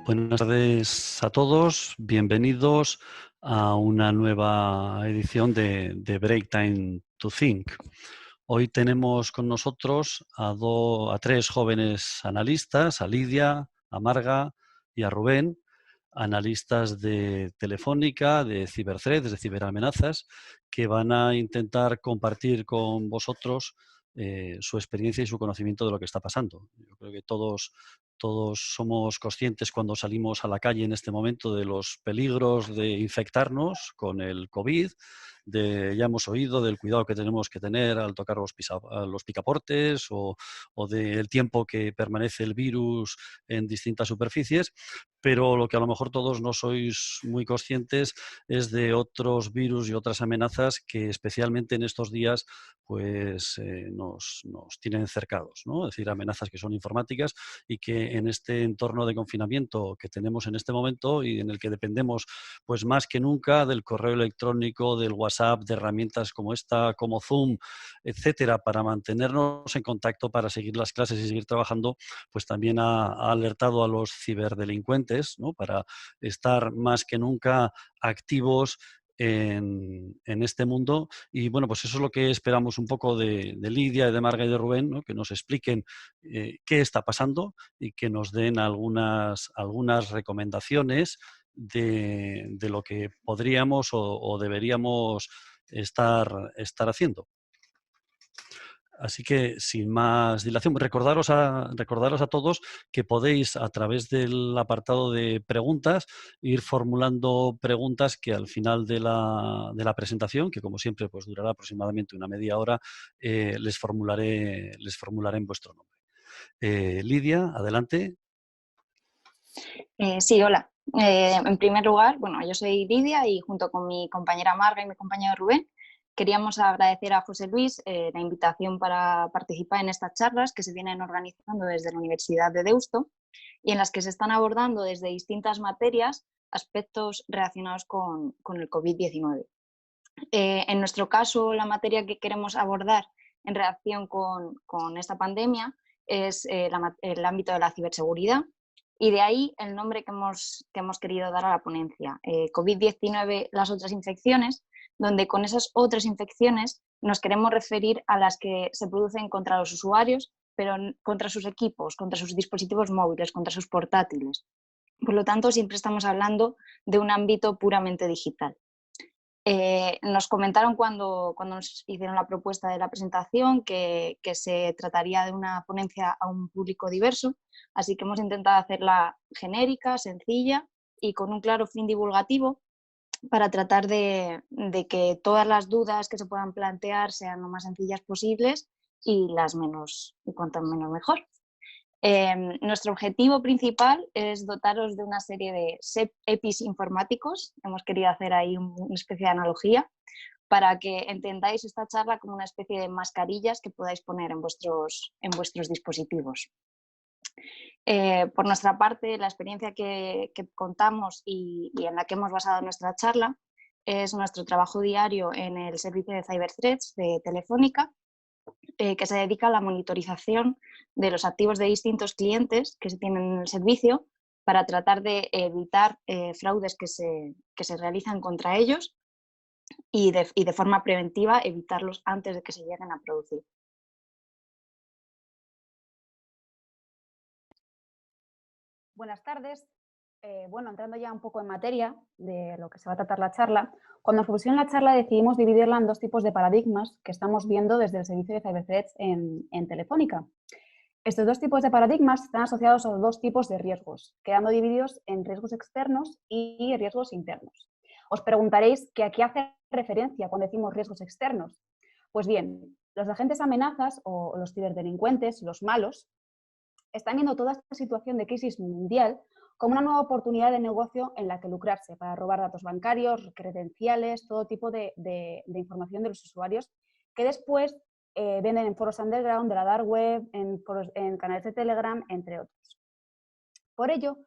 Buenas tardes a todos, bienvenidos a una nueva edición de Break Time to Think. Hoy tenemos con nosotros a tres jóvenes analistas, a Lidia, a Marga y a Rubén, analistas de Telefónica, de ciberthreats, de ciberamenazas, que van a intentar compartir con vosotros su experiencia y su conocimiento de lo que está pasando. Yo creo que todos somos conscientes cuando salimos a la calle en este momento de los peligros de infectarnos con el COVID, ya hemos oído del cuidado que tenemos que tener al tocar los picaportes o del tiempo que permanece el virus en distintas superficies, pero lo que a lo mejor todos no sois muy conscientes es de otros virus y otras amenazas que especialmente en estos días pues nos tienen cercados, ¿no? Es decir, amenazas que son informáticas y que en este entorno de confinamiento que tenemos en este momento y en el que dependemos pues más que nunca del correo electrónico, del WhatsApp, de herramientas como esta, como Zoom, etcétera, para mantenernos en contacto, para seguir las clases y seguir trabajando, pues también ha alertado a los ciberdelincuentes, ¿no? Para estar más que nunca activos en este mundo. Y bueno, pues eso es lo que esperamos un poco de Lidia, de Marga y de Rubén, ¿no? Que nos expliquen qué está pasando y que nos den algunas recomendaciones de lo que podríamos o deberíamos estar haciendo. Así que, sin más dilación, recordaros a todos que podéis, a través del apartado de preguntas, ir formulando preguntas que al final de la presentación, que como siempre pues durará aproximadamente una media hora, les formularé en vuestro nombre. Lidia, adelante. Sí, hola. En primer lugar, bueno, yo soy Lidia y junto con mi compañera Marga y mi compañero Rubén queríamos agradecer a José Luis la invitación para participar en estas charlas que se vienen organizando desde la Universidad de Deusto y en las que se están abordando desde distintas materias aspectos relacionados con el COVID-19. En nuestro caso, la materia que queremos abordar en relación con esta pandemia es el ámbito de la ciberseguridad. Y de ahí el nombre que hemos querido dar a la ponencia, COVID-19, las otras infecciones, donde con esas otras infecciones nos queremos referir a las que se producen contra los usuarios, pero contra sus equipos, contra sus dispositivos móviles, contra sus portátiles. Por lo tanto, siempre estamos hablando de un ámbito puramente digital. Nos comentaron cuando nos hicieron la propuesta de la presentación que se trataría de una ponencia a un público diverso, así que hemos intentado hacerla genérica, sencilla y con un claro fin divulgativo para tratar de que todas las dudas que se puedan plantear sean lo más sencillas posibles y cuanto menos mejor. Nuestro objetivo principal es dotaros de una serie de EPIs informáticos. Hemos querido hacer ahí una especie de analogía para que entendáis esta charla como una especie de mascarillas que podáis poner en vuestros dispositivos. Por nuestra parte, la experiencia que contamos y en la que hemos basado nuestra charla es nuestro trabajo diario en el servicio de ciberthreats de Telefónica, que se dedica a la monitorización de los activos de distintos clientes que se tienen en el servicio para tratar de evitar fraudes que se realizan contra ellos y de forma preventiva evitarlos antes de que se lleguen a producir. Buenas tardes. Bueno, entrando ya un poco en materia de lo que se va a tratar la charla, cuando nos propusieron la charla decidimos dividirla en dos tipos de paradigmas que estamos viendo desde el servicio de ciberthreats en Telefónica. Estos dos tipos de paradigmas están asociados a dos tipos de riesgos, quedando divididos en riesgos externos y riesgos internos. Os preguntaréis que a qué hace referencia cuando decimos riesgos externos. Pues bien, los agentes amenazas o los ciberdelincuentes, los malos, están viendo toda esta situación de crisis mundial como una nueva oportunidad de negocio en la que lucrarse para robar datos bancarios, credenciales, todo tipo de información de los usuarios que después venden en foros underground de la dark web, en canales de Telegram, entre otros. Por ello,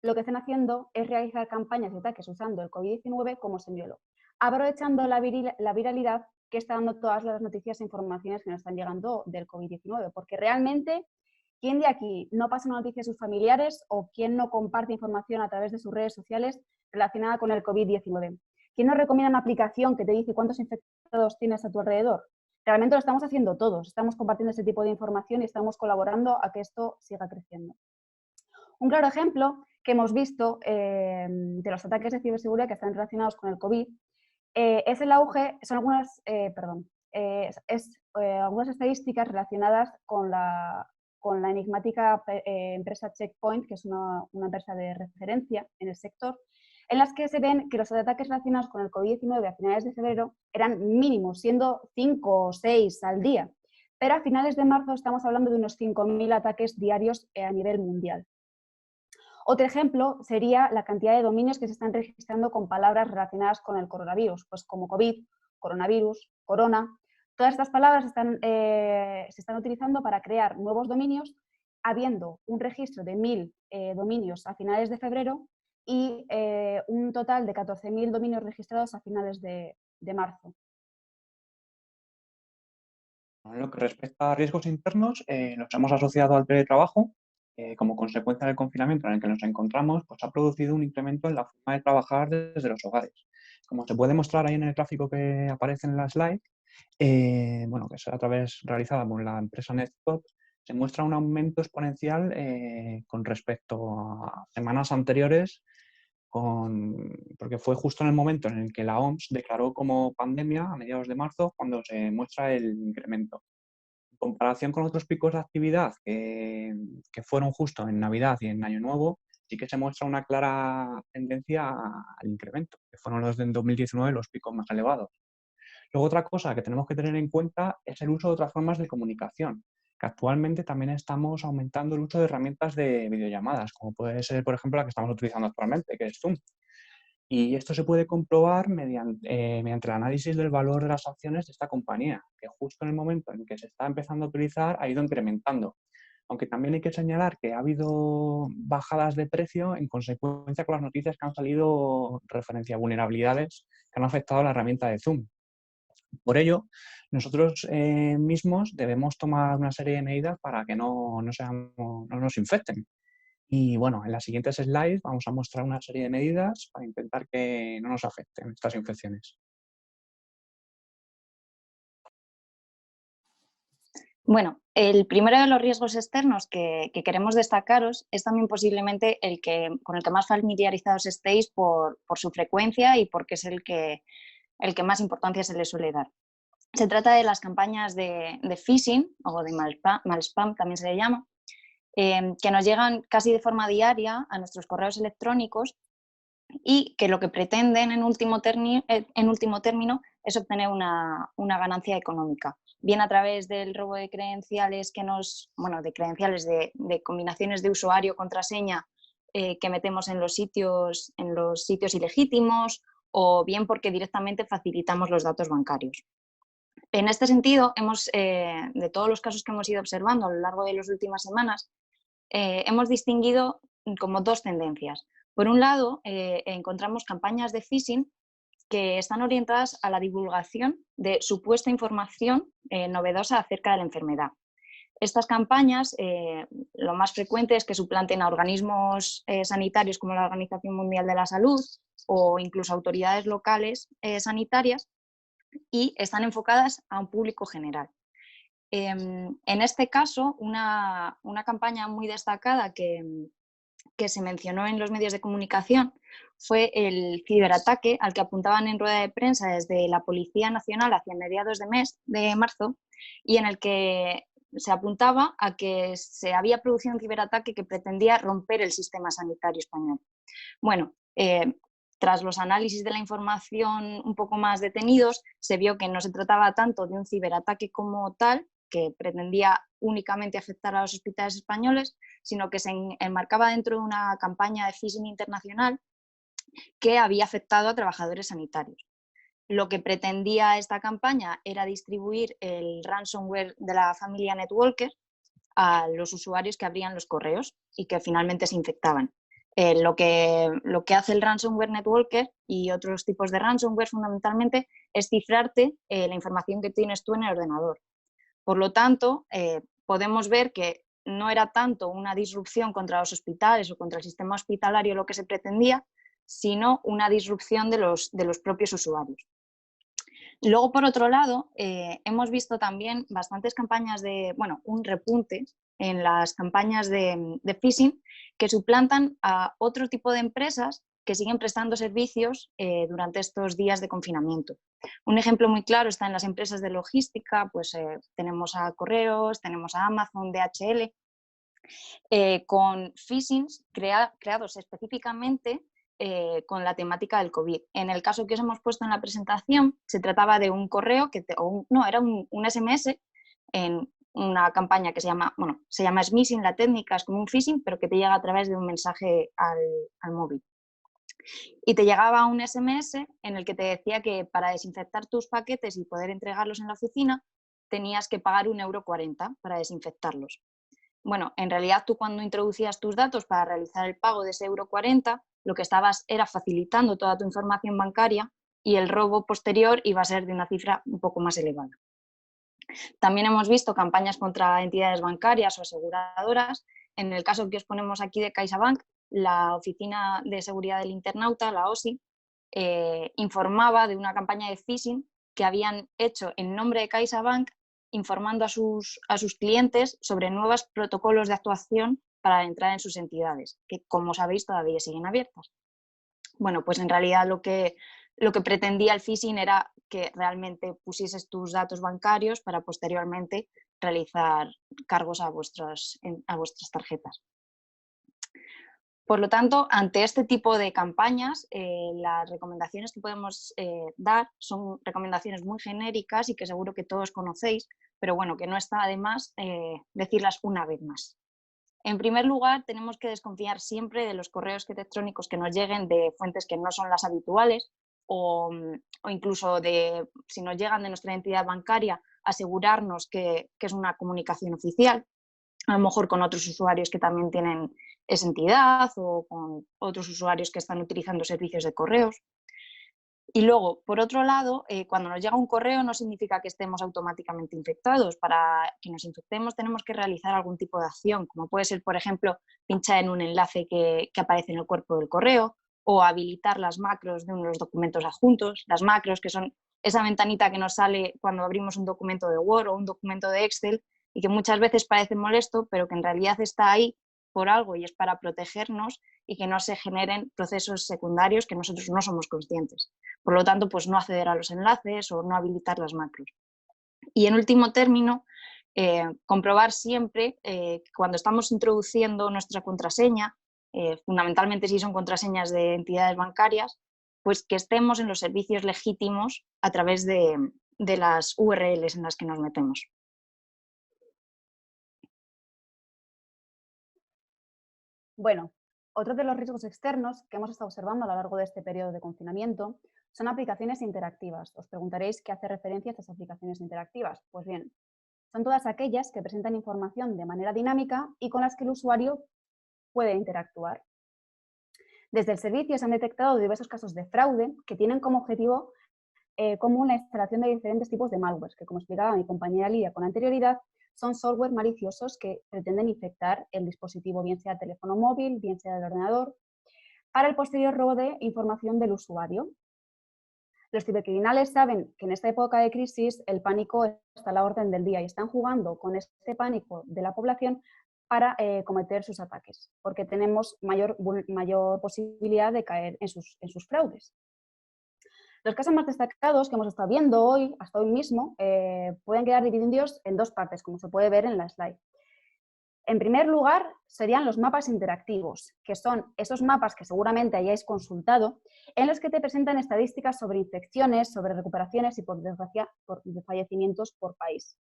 lo que están haciendo es realizar campañas de ataques usando el COVID-19 como señuelo, aprovechando la viralidad que está dando todas las noticias e informaciones que nos están llegando del COVID-19, porque realmente ¿Quién de aquí no pasa una noticia a sus familiares o quién no comparte información a través de sus redes sociales relacionada con el COVID-19? ¿Quién no recomienda una aplicación que te dice cuántos infectados tienes a tu alrededor? Realmente lo estamos haciendo todos, estamos compartiendo ese tipo de información y estamos colaborando a que esto siga creciendo. Un claro ejemplo que hemos visto de los ataques de ciberseguridad que están relacionados con el COVID es el auge, son algunas, algunas estadísticas relacionadas con la enigmática empresa Checkpoint, que es una empresa de referencia en el sector, en las que se ven que los ataques relacionados con el COVID-19 a finales de febrero eran mínimos, siendo 5 o 6 al día. Pero a finales de marzo estamos hablando de unos 5.000 ataques diarios a nivel mundial. Otro ejemplo sería la cantidad de dominios que se están registrando con palabras relacionadas con el coronavirus, pues como COVID, coronavirus, corona. Todas estas palabras se están utilizando para crear nuevos dominios, habiendo un registro de 1.000 dominios a finales de febrero y un total de 14.000 dominios registrados a finales de marzo. En lo que respecta a riesgos internos, los hemos asociado al teletrabajo. Como consecuencia del confinamiento en el que nos encontramos, pues ha producido un incremento en la forma de trabajar desde los hogares. Como se puede mostrar ahí en el gráfico que aparece en la slide, bueno, que es realizada por la empresa Netstop, se muestra un aumento exponencial con respecto a semanas anteriores, porque fue justo en el momento en el que la OMS declaró como pandemia, a mediados de marzo, cuando se muestra el incremento. En comparación con otros picos de actividad que fueron justo en Navidad y en Año Nuevo, sí que se muestra una clara tendencia al incremento, que fueron los de 2019 los picos más elevados. Luego, otra cosa que tenemos que tener en cuenta es el uso de otras formas de comunicación, que actualmente también estamos aumentando el uso de herramientas de videollamadas, como puede ser, por ejemplo, la que estamos utilizando actualmente, que es Zoom. Y esto se puede comprobar mediante el análisis del valor de las acciones de esta compañía, que justo en el momento en que se está empezando a utilizar ha ido incrementando. Aunque también hay que señalar que ha habido bajadas de precio en consecuencia con las noticias que han salido referencia a vulnerabilidades que han afectado a la herramienta de Zoom. Por ello, nosotros mismos debemos tomar una serie de medidas para que no nos infecten. Y bueno, en las siguientes slides vamos a mostrar una serie de medidas para intentar que no nos afecten estas infecciones. Bueno, el primero de los riesgos externos que queremos destacaros es también posiblemente con el que más familiarizados estéis por su frecuencia y porque es el que más importancia se le suele dar. Se trata de las campañas de phishing o de malspam, también se le llama, que nos llegan casi de forma diaria a nuestros correos electrónicos y que lo que pretenden en último término es obtener una ganancia económica, bien a través del robo de credenciales de combinaciones de usuario contraseña que metemos en los sitios ilegítimos, o bien porque directamente facilitamos los datos bancarios. En este sentido, de todos los casos que hemos ido observando a lo largo de las últimas semanas, hemos distinguido como dos tendencias. Por un lado, encontramos campañas de phishing que están orientadas a la divulgación de supuesta información novedosa acerca de la enfermedad. Estas campañas, lo más frecuente es que suplanten a organismos sanitarios como la Organización Mundial de la Salud o incluso autoridades locales sanitarias, y están enfocadas a un público general. En este caso, una campaña muy destacada que se mencionó en los medios de comunicación fue el ciberataque al que apuntaban en rueda de prensa desde la Policía Nacional hacia mediados de marzo, y en el que se apuntaba a que se había producido un ciberataque que pretendía romper el sistema sanitario español. Bueno, tras los análisis de la información un poco más detenidos, se vio que no se trataba tanto de un ciberataque como tal, que pretendía únicamente afectar a los hospitales españoles, sino que se enmarcaba dentro de una campaña de phishing internacional que había afectado a trabajadores sanitarios. Lo que pretendía esta campaña era distribuir el ransomware de la familia Netwalker a los usuarios que abrían los correos y que finalmente se infectaban. Lo que hace el ransomware Netwalker y otros tipos de ransomware fundamentalmente es cifrarte la información que tienes tú en el ordenador. Por lo tanto, podemos ver que no era tanto una disrupción contra los hospitales o contra el sistema hospitalario lo que se pretendía, sino una disrupción de los propios usuarios. Luego, por otro lado, hemos visto también bastantes campañas un repunte en las campañas de phishing que suplantan a otro tipo de empresas que siguen prestando servicios durante estos días de confinamiento. Un ejemplo muy claro está en las empresas de logística, pues tenemos a Correos, tenemos a Amazon, DHL, con phishings creados específicamente con la temática del COVID. En el caso que os hemos puesto en la presentación, se trataba de un correo, era un SMS en una campaña que se llama smishing, la técnica es como un phishing, pero que te llega a través de un mensaje al móvil. Y te llegaba un SMS en el que te decía que para desinfectar tus paquetes y poder entregarlos en la oficina, tenías que pagar 1,40 € para desinfectarlos. Bueno, en realidad tú cuando introducías tus datos para realizar el pago de ese 1,40 €, lo que estabas era facilitando toda tu información bancaria y el robo posterior iba a ser de una cifra un poco más elevada. También hemos visto campañas contra entidades bancarias o aseguradoras. En el caso que os ponemos aquí de CaixaBank, la Oficina de Seguridad del Internauta, la OSI, informaba de una campaña de phishing que habían hecho en nombre de CaixaBank, informando a sus clientes sobre nuevos protocolos de actuación para entrar en sus entidades, que como sabéis todavía siguen abiertas. Bueno, pues en realidad lo que pretendía el phishing era que realmente pusieses tus datos bancarios para posteriormente realizar cargos a vuestras tarjetas. Por lo tanto, ante este tipo de campañas, las recomendaciones que podemos dar son recomendaciones muy genéricas y que seguro que todos conocéis, pero bueno, que no está de más decirlas una vez más. En primer lugar, tenemos que desconfiar siempre de los correos electrónicos que nos lleguen de fuentes que no son las habituales o incluso si nos llegan de nuestra entidad bancaria, asegurarnos que es una comunicación oficial, a lo mejor con otros usuarios que también tienen esa entidad o con otros usuarios que están utilizando servicios de correos. Y luego, por otro lado, cuando nos llega un correo no significa que estemos automáticamente infectados. Para que nos infectemos tenemos que realizar algún tipo de acción, como puede ser, por ejemplo, pinchar en un enlace que aparece en el cuerpo del correo o habilitar las macros de uno de los documentos adjuntos. Las macros, que son esa ventanita que nos sale cuando abrimos un documento de Word o un documento de Excel y que muchas veces parece molesto, pero que en realidad está ahí por algo y es para protegernos y que no se generen procesos secundarios que nosotros no somos conscientes. Por lo tanto, pues no acceder a los enlaces o no habilitar las macros. Y en último término, comprobar siempre cuando estamos introduciendo nuestra contraseña, fundamentalmente si son contraseñas de entidades bancarias, pues que estemos en los servicios legítimos a través de las URLs en las que nos metemos. Bueno, otro de los riesgos externos que hemos estado observando a lo largo de este periodo de confinamiento son aplicaciones interactivas. Os preguntaréis qué hace referencia a estas aplicaciones interactivas. Pues bien, son todas aquellas que presentan información de manera dinámica y con las que el usuario puede interactuar. Desde el servicio se han detectado diversos casos de fraude que tienen como objetivo común la instalación de diferentes tipos de malware, que como explicaba mi compañera Lidia con anterioridad, son software maliciosos que pretenden infectar el dispositivo, bien sea el teléfono móvil, bien sea el ordenador, para el posterior robo de información del usuario. Los cibercriminales saben que en esta época de crisis el pánico está a la orden del día y están jugando con este pánico de la población para cometer sus ataques, porque tenemos mayor posibilidad de caer en sus fraudes. Los casos más destacados que hemos estado viendo hoy, hasta hoy mismo, pueden quedar divididos en dos partes, como se puede ver en la slide. En primer lugar, serían los mapas interactivos, que son esos mapas que seguramente hayáis consultado, en los que te presentan estadísticas sobre infecciones, sobre recuperaciones y, por desgracia, por fallecimientos por país.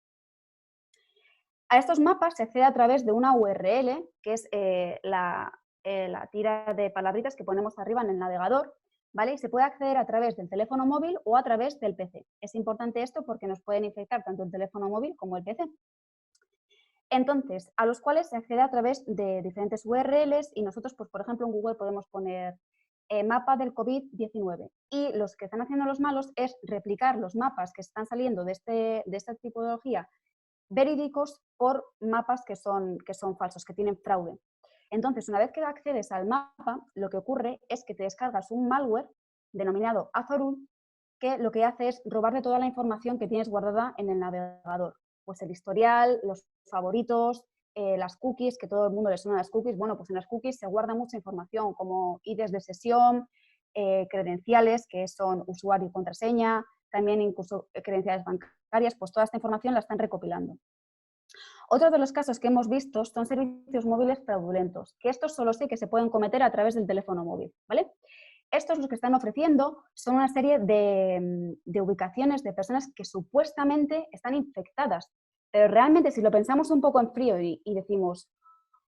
A estos mapas se accede a través de una URL, que es la tira de palabritas que ponemos arriba en el navegador, ¿vale? Y se puede acceder a través del teléfono móvil o a través del PC. Es importante esto porque nos pueden infectar tanto el teléfono móvil como el PC. Entonces, a los cuales se accede a través de diferentes URLs y nosotros, pues, por ejemplo, en Google podemos poner mapa del COVID-19 y los que están haciendo los malos es replicar los mapas que están saliendo de esta tipología verídicos por mapas que son falsos, que tienen fraude. Entonces, una vez que accedes al mapa, lo que ocurre es que te descargas un malware denominado Azorul, que lo que hace es robarle toda la información que tienes guardada en el navegador. Pues el historial, los favoritos, las cookies, que todo el mundo le suena a las cookies. Bueno, pues en las cookies se guarda mucha información, como IDs de sesión, credenciales, que son usuario y contraseña, también incluso credenciales bancarias, pues toda esta información la están recopilando. Otro de los casos que hemos visto son servicios móviles fraudulentos, que estos solo sé que se pueden cometer a través del teléfono móvil, ¿vale? Estos los que están ofreciendo son una serie de ubicaciones de personas que supuestamente están infectadas, pero realmente si lo pensamos un poco en frío y decimos,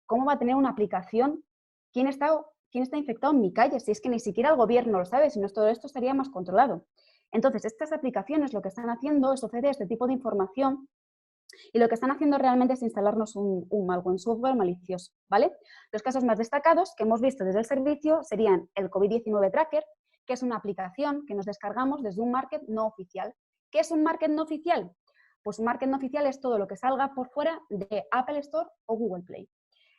¿cómo va a tener una aplicación? ¿Quién está infectado en mi calle? Si es que ni siquiera el gobierno lo sabe, si no todo esto estaría más controlado. Entonces, estas aplicaciones lo que están haciendo es ofrecer este tipo de información y lo que están haciendo realmente es instalarnos un malware, un software malicioso, ¿vale? Los casos más destacados que hemos visto desde el servicio serían el COVID-19 Tracker, que es una aplicación que nos descargamos desde un market no oficial. ¿Qué es un market no oficial? Pues un market no oficial es todo lo que salga por fuera de Apple Store o Google Play.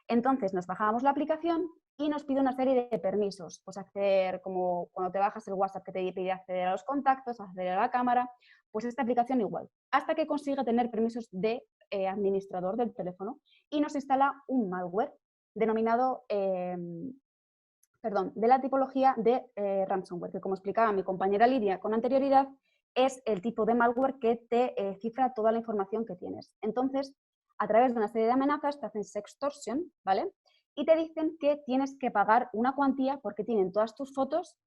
Entonces nos bajamos la aplicación y nos pide una serie de permisos, pues acceder, como cuando te bajas el WhatsApp que te pide acceder a los contactos, acceder a la cámara, pues esta aplicación igual, hasta que consiga tener permisos de administrador del teléfono y nos instala un malware denominado, de la tipología de ransomware, que como explicaba mi compañera Lidia con anterioridad, es el tipo de malware que te cifra toda la información que tienes. Entonces, a través de una serie de amenazas te hacen sextortion, ¿vale? Y te dicen que tienes que pagar una cuantía porque tienen todas tus fotos,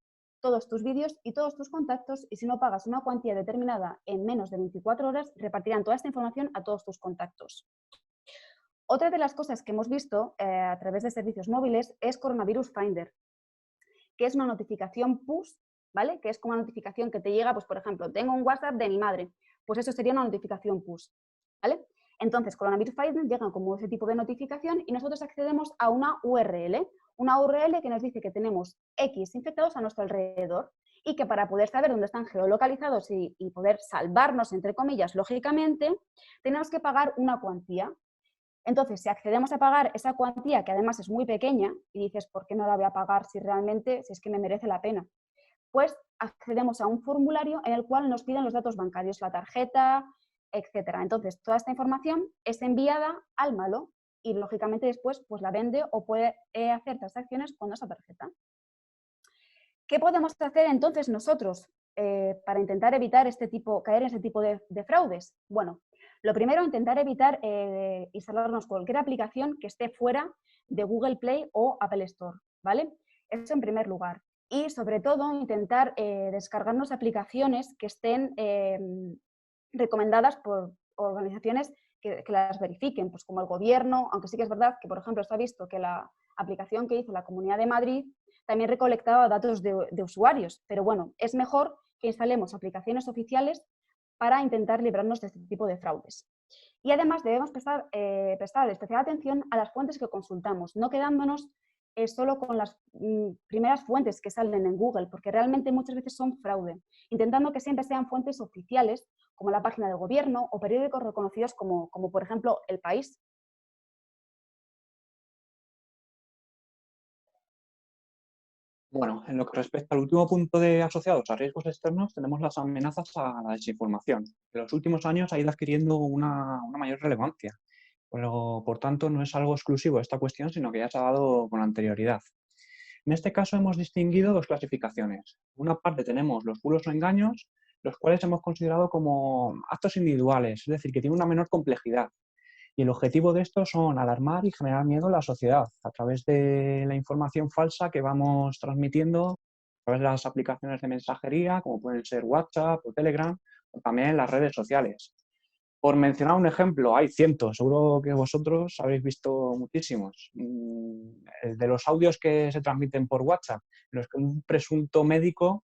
todos tus vídeos y todos tus contactos, y si no pagas una cuantía determinada en menos de 24 horas, repartirán toda esta información a todos tus contactos. Otra de las cosas que hemos visto a través de servicios móviles es Coronavirus Finder, que es una notificación push, ¿vale? Que es como una notificación que te llega, pues por ejemplo, tengo un WhatsApp de mi madre, pues eso sería una notificación push, ¿vale? Entonces, Coronavirus Finder llega como ese tipo de notificación y nosotros accedemos a una URL que nos dice que tenemos X infectados a nuestro alrededor y que para poder saber dónde están geolocalizados y poder salvarnos, entre comillas, lógicamente, tenemos que pagar una cuantía. Entonces, si accedemos a pagar esa cuantía, que además es muy pequeña, y dices, ¿por qué no la voy a pagar si es que me merece la pena? Pues accedemos a un formulario en el cual nos piden los datos bancarios, la tarjeta, etcétera. Entonces, toda esta información es enviada al malo y, lógicamente, después pues, la vende o puede hacer transacciones con esa tarjeta. ¿Qué podemos hacer entonces nosotros para intentar evitar caer en este tipo de fraudes? Bueno, lo primero, intentar evitar instalarnos cualquier aplicación que esté fuera de Google Play o Apple Store, ¿vale? Eso en primer lugar. Y sobre todo, intentar descargarnos aplicaciones que estén recomendadas por organizaciones que las verifiquen, pues como el gobierno, aunque sí que es verdad que, por ejemplo, se ha visto que la aplicación que hizo la Comunidad de Madrid también recolectaba datos de usuarios, pero bueno, es mejor que instalemos aplicaciones oficiales para intentar librarnos de este tipo de fraudes. Y además debemos prestar especial atención a las fuentes que consultamos, no quedándonos solo con las primeras fuentes que salen en Google, porque realmente muchas veces son fraude, intentando que siempre sean fuentes oficiales, como la página del gobierno o periódicos reconocidos como por ejemplo El País. Bueno, en lo que respecta al último punto de asociados a riesgos externos, tenemos las amenazas a la desinformación. En los últimos años ha ido adquiriendo una mayor relevancia. Pero, por tanto, no es algo exclusivo de esta cuestión, sino que ya se ha dado con anterioridad. En este caso hemos distinguido dos clasificaciones. Por una parte tenemos los bulos o engaños, los cuales hemos considerado como actos individuales, es decir, que tienen una menor complejidad. Y el objetivo de estos son alarmar y generar miedo en la sociedad a través de la información falsa que vamos transmitiendo a través de las aplicaciones de mensajería, como pueden ser WhatsApp o Telegram, o también las redes sociales. Por mencionar un ejemplo, hay cientos, seguro que vosotros habéis visto muchísimos. De los audios que se transmiten por WhatsApp, en los que un presunto médico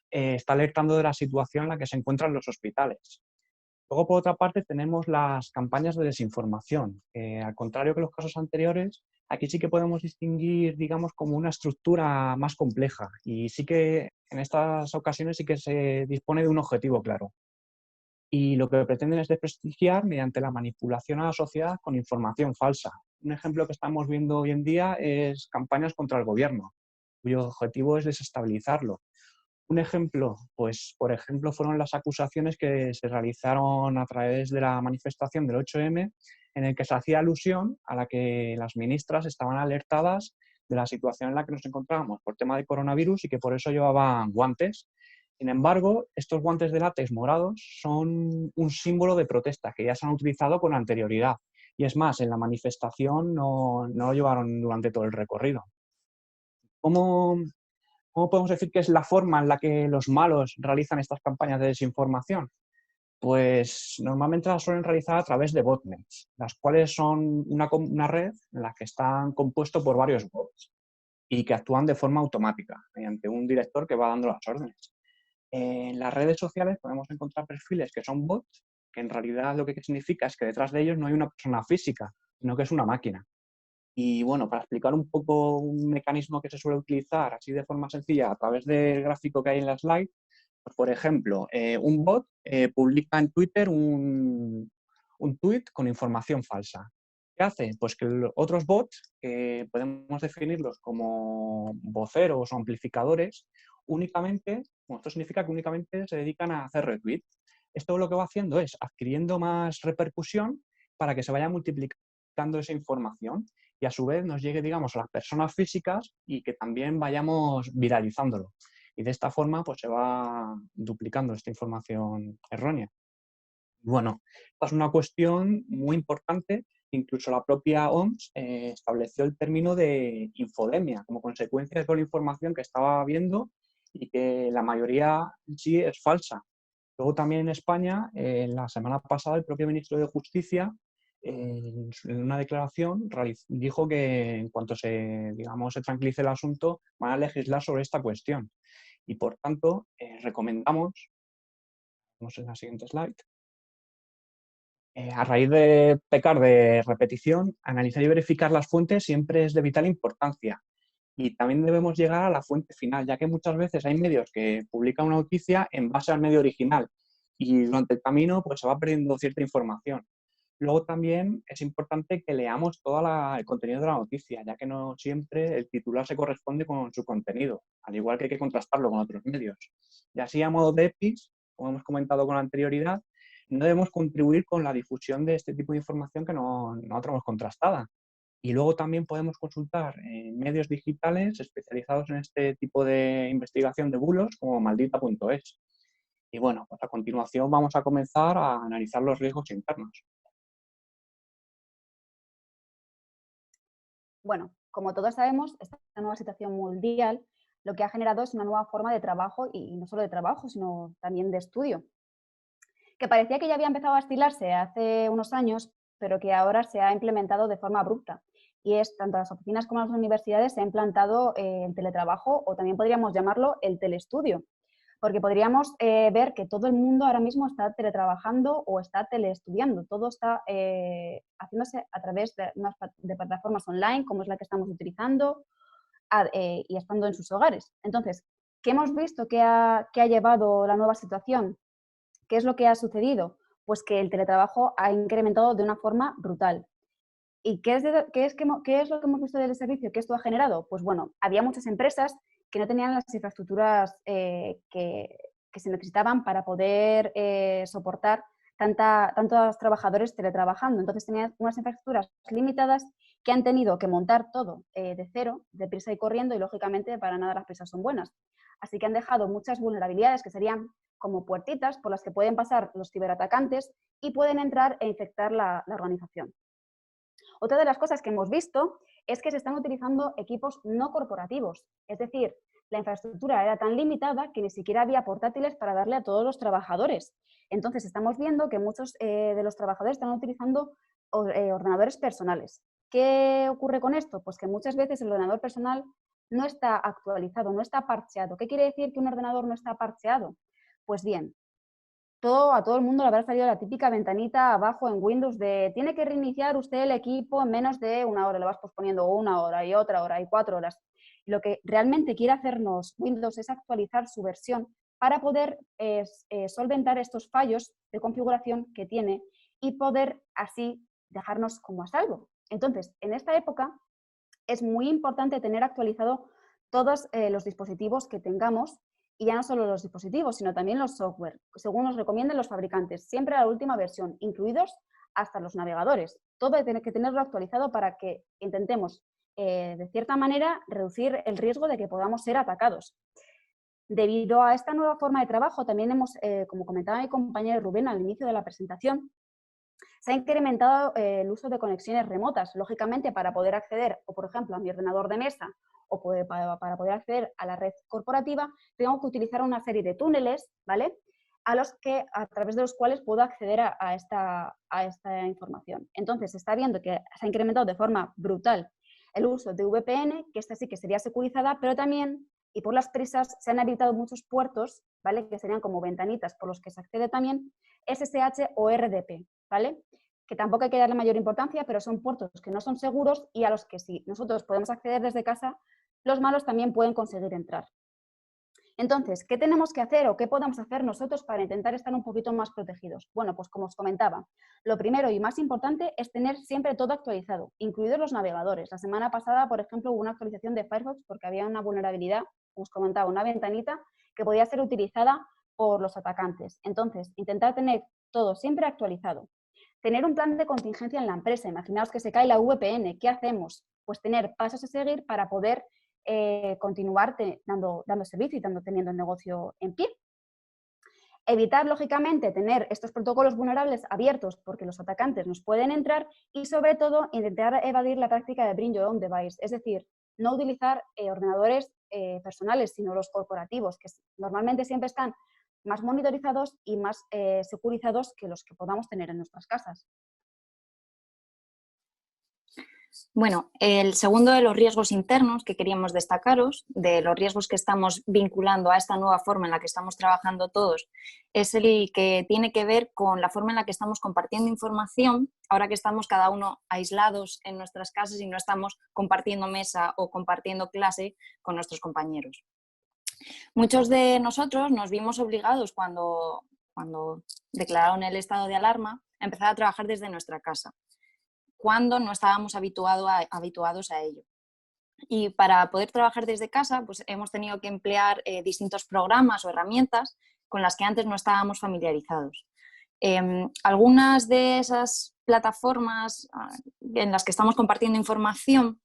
está alertando de la situación en la que se encuentran los hospitales. Luego, por otra parte, tenemos las campañas de desinformación. Al contrario que los casos anteriores, aquí sí que podemos distinguir, digamos, como una estructura más compleja. Y sí que en estas ocasiones sí que se dispone de un objetivo claro. y lo que pretenden es desprestigiar mediante la manipulación a la sociedad con información falsa. Un ejemplo que estamos viendo hoy en día es campañas contra el gobierno, cuyo objetivo es desestabilizarlo. Un ejemplo, pues por ejemplo, fueron las acusaciones que se realizaron a través de la manifestación del 8M, en el que se hacía alusión a la que las ministras estaban alertadas de la situación en la que nos encontrábamos por tema de coronavirus y que por eso llevaban guantes. Sin embargo, estos guantes de látex morados son un símbolo de protesta que ya se han utilizado con anterioridad. Y es más, en la manifestación no lo llevaron durante todo el recorrido. ¿Cómo podemos decir que es la forma en la que los malos realizan estas campañas de desinformación? Pues normalmente las suelen realizar a través de botnets, las cuales son una red en la que están compuestos por varios bots y que actúan de forma automática, mediante un director que va dando las órdenes. En las redes sociales podemos encontrar perfiles que son bots, que en realidad lo que significa es que detrás de ellos no hay una persona física, sino que es una máquina. Y bueno, para explicar un poco un mecanismo que se suele utilizar así de forma sencilla a través del gráfico que hay en la slide, pues por ejemplo, un bot publica en Twitter un tweet con información falsa. ¿Qué hace? Pues que otros bots, que podemos definirlos como voceros o amplificadores, únicamente, bueno, esto significa que únicamente se dedican a hacer retweet. Esto lo que va haciendo es adquiriendo más repercusión para que se vaya multiplicando esa información y a su vez nos llegue, digamos, a las personas físicas y que también vayamos viralizándolo. Y de esta forma pues se va duplicando esta información errónea. Bueno, esta es una cuestión muy importante. Incluso la propia OMS estableció el término de infodemia como consecuencia de toda la información que estaba viendo y que la mayoría en sí es falsa. Luego también en España, la semana pasada, el propio ministro de Justicia, en una declaración, dijo que en cuanto se tranquilice el asunto, van a legislar sobre esta cuestión. Y por tanto, recomendamos, vamos en la siguiente slide, a raíz de pecar de repetición, analizar y verificar las fuentes siempre es de vital importancia. Y también debemos llegar a la fuente final, ya que muchas veces hay medios que publican una noticia en base al medio original y durante el camino pues, se va perdiendo cierta información. Luego también es importante que leamos todo el contenido de la noticia, ya que no siempre el titular se corresponde con su contenido, al igual que hay que contrastarlo con otros medios. Y así a modo de EPIs, como hemos comentado con anterioridad, no debemos contribuir con la difusión de este tipo de información que no tenemos contrastada. Y luego también podemos consultar medios digitales especializados en este tipo de investigación de bulos como maldita.es. Y bueno, pues a continuación vamos a comenzar a analizar los riesgos internos. Bueno, como todos sabemos, esta nueva situación mundial lo que ha generado es una nueva forma de trabajo y no solo de trabajo, sino también de estudio, que parecía que ya había empezado a estilarse hace unos años, pero que ahora se ha implementado de forma abrupta. Y es tanto las oficinas como las universidades se ha implantado el teletrabajo o también podríamos llamarlo el teleestudio, porque podríamos ver que todo el mundo ahora mismo está teletrabajando o está teleestudiando. Todo está haciéndose a través de plataformas online, como es la que estamos utilizando, y estando en sus hogares. Entonces, ¿qué hemos visto que ha llevado la nueva situación? ¿Qué es lo que ha sucedido? Pues que el teletrabajo ha incrementado de una forma brutal. ¿Y qué es lo que hemos visto del servicio que esto ha generado? Pues bueno, había muchas empresas que no tenían las infraestructuras que se necesitaban para poder soportar tantos trabajadores teletrabajando. Entonces tenían unas infraestructuras limitadas que han tenido que montar todo de cero, deprisa y corriendo, y lógicamente para nada las prisas son buenas. Así que han dejado muchas vulnerabilidades que serían como puertitas por las que pueden pasar los ciberatacantes y pueden entrar e infectar la organización. Otra de las cosas que hemos visto es que se están utilizando equipos no corporativos, es decir, la infraestructura era tan limitada que ni siquiera había portátiles para darle a todos los trabajadores. Entonces estamos viendo que muchos de los trabajadores están utilizando ordenadores personales. ¿Qué ocurre con esto? Pues que muchas veces el ordenador personal no está actualizado, no está parcheado. ¿Qué quiere decir que un ordenador no está parcheado? Pues bien, a todo el mundo le habrá salido la típica ventanita abajo en Windows de tiene que reiniciar usted el equipo en menos de una hora, lo vas posponiendo 1 hora y otra hora y 4 horas. Lo que realmente quiere hacernos Windows es actualizar su versión para poder solventar estos fallos de configuración que tiene y poder así dejarnos como a salvo. Entonces, en esta época es muy importante tener actualizado todos los dispositivos que tengamos, y ya no solo los dispositivos, sino también los software, según nos recomiendan los fabricantes, siempre a la última versión, incluidos hasta los navegadores. Todo hay que tenerlo actualizado para que intentemos, de cierta manera, reducir el riesgo de que podamos ser atacados. Debido a esta nueva forma de trabajo, también hemos, como comentaba mi compañero Rubén al inicio de la presentación, se ha incrementado el uso de conexiones remotas, lógicamente para poder acceder, o por ejemplo, a mi ordenador de mesa, o para poder acceder a la red corporativa, tengo que utilizar una serie de túneles, ¿vale?, a través de los cuales puedo acceder a esta información. Entonces, se está viendo que se ha incrementado de forma brutal el uso de VPN, que esta sí que sería securizada, pero también, y por las prisas, se han habilitado muchos puertos, ¿vale?, que serían como ventanitas por los que se accede también, SSH o RDP, ¿vale?, que tampoco hay que darle mayor importancia, pero son puertos que no son seguros y a los que si nosotros podemos acceder desde casa, los malos también pueden conseguir entrar. Entonces, ¿qué tenemos que hacer o qué podemos hacer nosotros para intentar estar un poquito más protegidos? Bueno, pues como os comentaba, lo primero y más importante es tener siempre todo actualizado, incluidos los navegadores. La semana pasada, por ejemplo, hubo una actualización de Firefox porque había una vulnerabilidad, como os comentaba, una ventanita que podía ser utilizada por los atacantes. Entonces, intentar tener todo siempre actualizado. Tener un plan de contingencia en la empresa. Imaginaos que se cae la VPN, ¿qué hacemos? Pues tener pasos a seguir para poder continuar dando servicio y teniendo el negocio en pie. Evitar, lógicamente, tener estos protocolos vulnerables abiertos porque los atacantes nos pueden entrar y, sobre todo, intentar evadir la práctica de Bring Your Own Device, es decir, no utilizar ordenadores personales, sino los corporativos, que normalmente siempre están más monitorizados y más securizados que los que podamos tener en nuestras casas. Bueno, el segundo de los riesgos internos que queríamos destacaros, de los riesgos que estamos vinculando a esta nueva forma en la que estamos trabajando todos, es el que tiene que ver con la forma en la que estamos compartiendo información, ahora que estamos cada uno aislados en nuestras casas y no estamos compartiendo mesa o compartiendo clase con nuestros compañeros. Muchos de nosotros nos vimos obligados cuando declararon el estado de alarma a empezar a trabajar desde nuestra casa, cuando no estábamos habituados a ello. Y para poder trabajar desde casa, pues hemos tenido que emplear distintos programas o herramientas con las que antes no estábamos familiarizados. Algunas de esas plataformas en las que estamos compartiendo información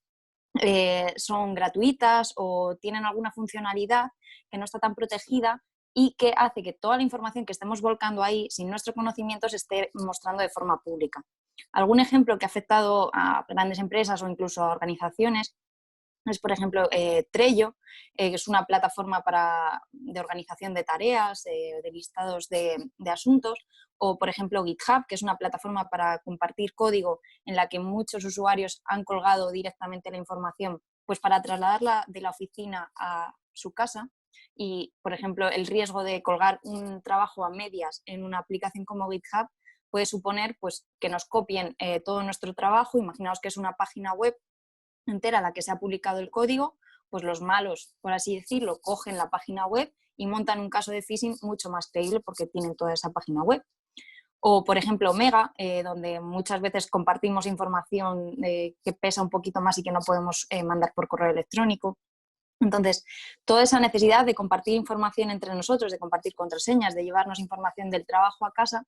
son gratuitas o tienen alguna funcionalidad que no está tan protegida y que hace que toda la información que estemos volcando ahí sin nuestro conocimiento se esté mostrando de forma pública. Algún ejemplo que ha afectado a grandes empresas o incluso a organizaciones es, por ejemplo, Trello, que es una plataforma de organización de tareas, de listados de asuntos, o, por ejemplo, GitHub, que es una plataforma para compartir código en la que muchos usuarios han colgado directamente la información pues para trasladarla de la oficina a su casa. Y, por ejemplo, el riesgo de colgar un trabajo a medias en una aplicación como GitHub puede suponer pues, que nos copien todo nuestro trabajo. Imaginaos que es una página web entera a la que se ha publicado el código, pues los malos, por así decirlo, cogen la página web y montan un caso de phishing mucho más creíble porque tienen toda esa página web. O, por ejemplo, Mega, donde muchas veces compartimos información que pesa un poquito más y que no podemos mandar por correo electrónico. Entonces, toda esa necesidad de compartir información entre nosotros, de compartir contraseñas, de llevarnos información del trabajo a casa,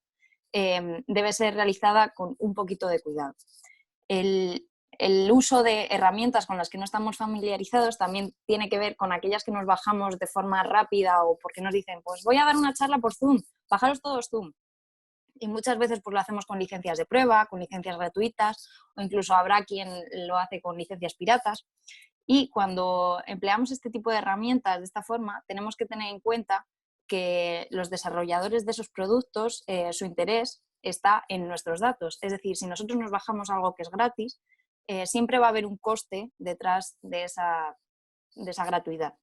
debe ser realizada con un poquito de cuidado. El uso de herramientas con las que no estamos familiarizados también tiene que ver con aquellas que nos bajamos de forma rápida o porque nos dicen, pues voy a dar una charla por Zoom, bajaros todos Zoom. Y muchas veces pues lo hacemos con licencias de prueba, con licencias gratuitas o incluso habrá quien lo hace con licencias piratas. Y cuando empleamos este tipo de herramientas de esta forma, tenemos que tener en cuenta que los desarrolladores de esos productos, su interés está en nuestros datos. Es decir, si nosotros nos bajamos algo que es gratis, siempre va a haber un coste detrás de esa gratuidad.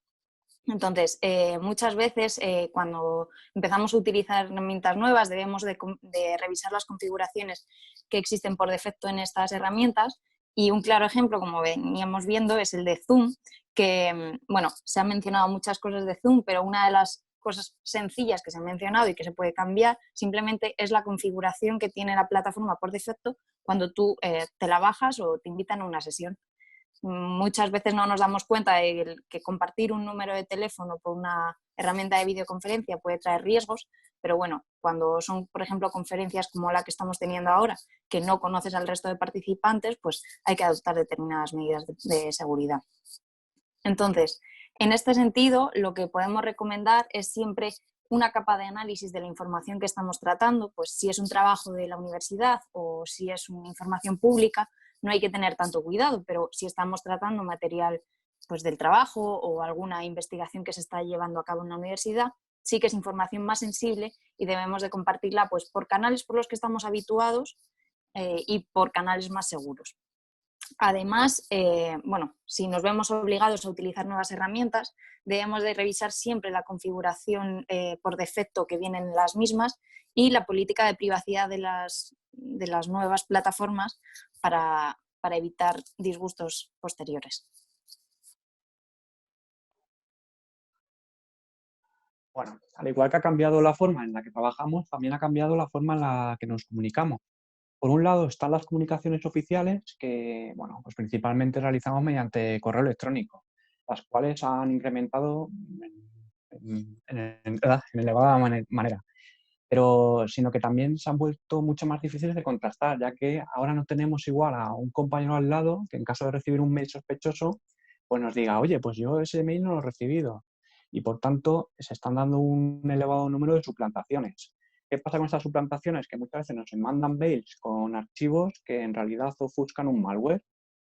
Entonces, muchas veces cuando empezamos a utilizar herramientas nuevas debemos de revisar las configuraciones que existen por defecto en estas herramientas y un claro ejemplo, como veníamos viendo, es el de Zoom, que, bueno, se han mencionado muchas cosas de Zoom, pero una de las cosas sencillas que se han mencionado y que se puede cambiar, simplemente es la configuración que tiene la plataforma por defecto cuando tú te la bajas o te invitan a una sesión. Muchas veces no nos damos cuenta de que compartir un número de teléfono por una herramienta de videoconferencia puede traer riesgos, pero bueno, cuando son, por ejemplo, conferencias como la que estamos teniendo ahora, que no conoces al resto de participantes, pues hay que adoptar determinadas medidas de seguridad. Entonces, en este sentido, lo que podemos recomendar es siempre una capa de análisis de la información que estamos tratando, pues si es un trabajo de la universidad o si es una información pública, no hay que tener tanto cuidado, pero si estamos tratando material pues, del trabajo o alguna investigación que se está llevando a cabo en la universidad, sí que es información más sensible y debemos de compartirla pues, por canales por los que estamos habituados y por canales más seguros. Además, bueno, si nos vemos obligados a utilizar nuevas herramientas, debemos de revisar siempre la configuración por defecto que vienen en las mismas y la política de privacidad de las nuevas plataformas para evitar disgustos posteriores. Bueno, al igual que ha cambiado la forma en la que trabajamos, también ha cambiado la forma en la que nos comunicamos. Por un lado están las comunicaciones oficiales que, bueno, pues principalmente realizamos mediante correo electrónico, las cuales han incrementado en elevada manera, pero sino que también se han vuelto mucho más difíciles de contrastar, ya que ahora no tenemos igual a un compañero al lado que en caso de recibir un mail sospechoso, pues nos diga, oye, pues yo ese mail no lo he recibido. Y por tanto se están dando un elevado número de suplantaciones. ¿Qué pasa con estas suplantaciones? Que muchas veces nos mandan mails con archivos que en realidad ofuscan un malware,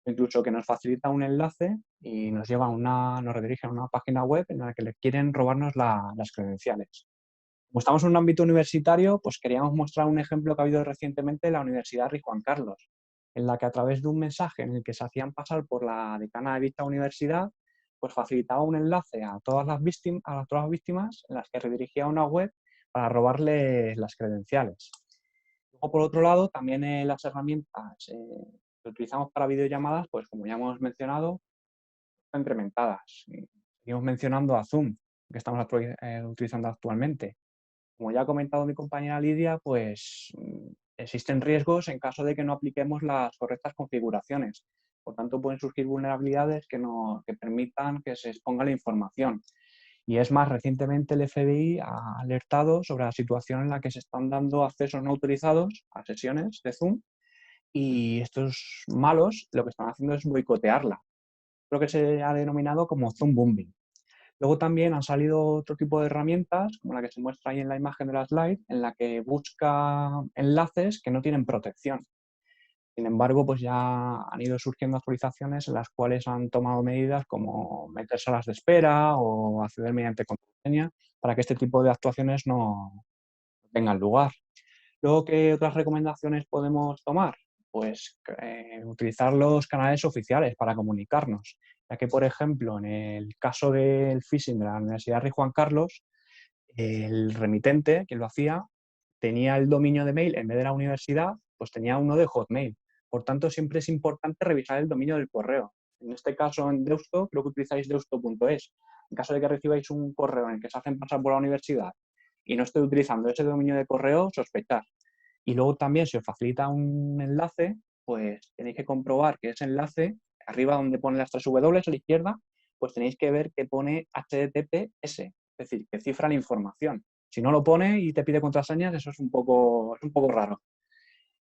incluso que nos facilita un enlace y nos nos redirige a una página web en la que le quieren robarnos las credenciales. Como estamos en un ámbito universitario, pues queríamos mostrar un ejemplo que ha habido recientemente en la Universidad Rey Juan Carlos, en la que a través de un mensaje en el que se hacían pasar por la decana de dicha universidad, pues facilitaba un enlace a todas las víctimas en las que redirigía a una web para robarles las credenciales. Luego, por otro lado, también las herramientas que utilizamos para videollamadas, pues como ya hemos mencionado, están incrementadas. Seguimos mencionando a Zoom, que estamos utilizando actualmente. Como ya ha comentado mi compañera Lidia, pues existen riesgos en caso de que no apliquemos las correctas configuraciones. Por tanto, pueden surgir vulnerabilidades que permitan que se exponga la información. Y es más, recientemente el FBI ha alertado sobre la situación en la que se están dando accesos no autorizados a sesiones de Zoom y estos malos lo que están haciendo es boicotearla. Lo que se ha denominado como Zoom bombing. Luego también han salido otro tipo de herramientas, como la que se muestra ahí en la imagen de la slide, en la que busca enlaces que no tienen protección. Sin embargo, pues ya han ido surgiendo actualizaciones en las cuales han tomado medidas como meter salas de espera o acceder mediante contraseña para que este tipo de actuaciones no tengan lugar. Luego, ¿qué otras recomendaciones podemos tomar? Pues utilizar los canales oficiales para comunicarnos, ya que, por ejemplo, en el caso del phishing de la Universidad Rey Juan Carlos, el remitente, quien lo hacía, tenía el dominio de mail en vez de la universidad, pues tenía uno de Hotmail. Por tanto, siempre es importante revisar el dominio del correo. En este caso, en Deusto, creo que utilizáis deusto.es. En caso de que recibáis un correo en el que se hacen pasar por la universidad y no estéis utilizando ese dominio de correo, sospechar. Y luego también, si os facilita un enlace, pues tenéis que comprobar que ese enlace, arriba donde pone las 3 W a la izquierda, pues tenéis que ver que pone HTTPS, es decir, que cifra la información. Si no lo pone y te pide contraseñas, eso es un poco raro.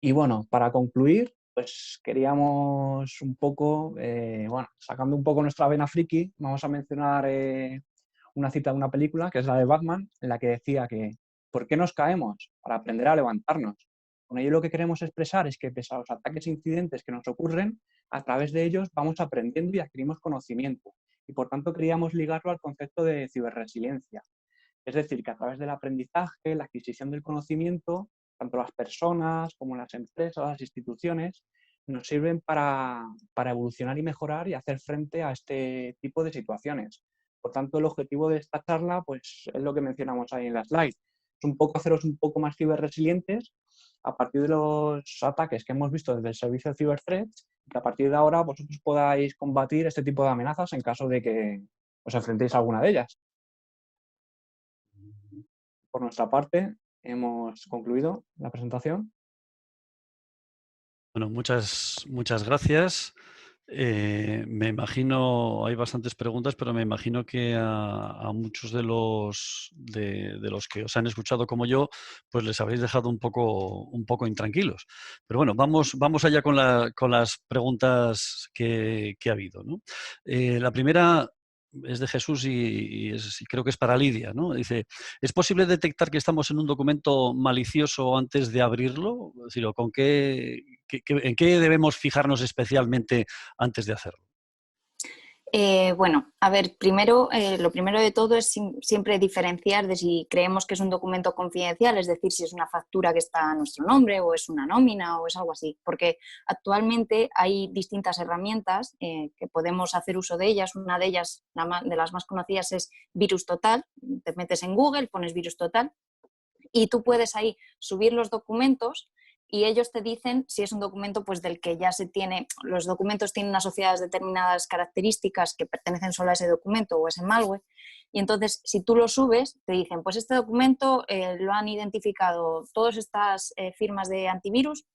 Y bueno, para concluir, pues queríamos un poco, bueno, sacando un poco nuestra vena friki, vamos a mencionar una cita de una película, que es la de Batman, en la que decía que ¿por qué nos caemos? Para aprender a levantarnos. Con ello lo que queremos expresar es que pese a los ataques e incidentes que nos ocurren, a través de ellos vamos aprendiendo y adquirimos conocimiento. Y por tanto queríamos ligarlo al concepto de ciberresiliencia. Es decir, que a través del aprendizaje, la adquisición del conocimiento, tanto las personas como las empresas, las instituciones, nos sirven para evolucionar y mejorar y hacer frente a este tipo de situaciones. Por tanto, el objetivo de esta charla pues, es lo que mencionamos ahí en la slide. Es un poco haceros un poco más ciberresilientes a partir de los ataques que hemos visto desde el servicio de Cyberthreats y que a partir de ahora vosotros podáis combatir este tipo de amenazas en caso de que os enfrentéis a alguna de ellas. por nuestra parte, hemos concluido la presentación. Bueno, muchas gracias. Me imagino, hay bastantes preguntas, pero me imagino que a muchos de los que os han escuchado como yo, pues les habréis dejado un poco intranquilos. Pero bueno, vamos allá con las preguntas que ha habido, ¿no? La primera es de Jesús y creo que es para Lidia, ¿no? Dice, ¿es posible detectar que estamos en un documento malicioso antes de abrirlo? Es decir, ¿o ¿en qué debemos fijarnos especialmente antes de hacerlo? Bueno, a ver, primero, lo primero de todo es siempre diferenciar de si creemos que es un documento confidencial, es decir, si es una factura que está a nuestro nombre o es una nómina o es algo así, porque actualmente hay distintas herramientas que podemos hacer uso de ellas. Una de ellas, de las más conocidas, es VirusTotal. Te metes en Google, pones VirusTotal y tú puedes ahí subir los documentos y ellos te dicen si es un documento pues del que ya se tiene, los documentos tienen asociadas determinadas características que pertenecen solo a ese documento o a ese malware, y entonces si tú lo subes te dicen pues este documento lo han identificado todas estas firmas de antivirus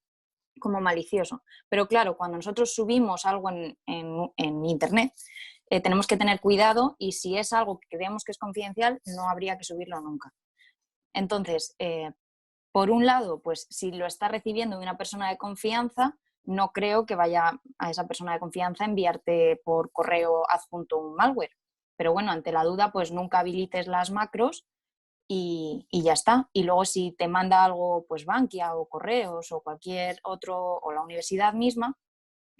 como malicioso. Pero claro, cuando nosotros subimos algo en internet, tenemos que tener cuidado y si es algo que creemos que es confidencial, no habría que subirlo nunca. Entonces, por un lado, pues si lo está recibiendo de una persona de confianza, no creo que vaya a esa persona de confianza a enviarte por correo adjunto un malware. Pero bueno, ante la duda, pues nunca habilites las macros y ya está. Y luego si te manda algo, pues Bankia o Correos o cualquier otro, o la universidad misma,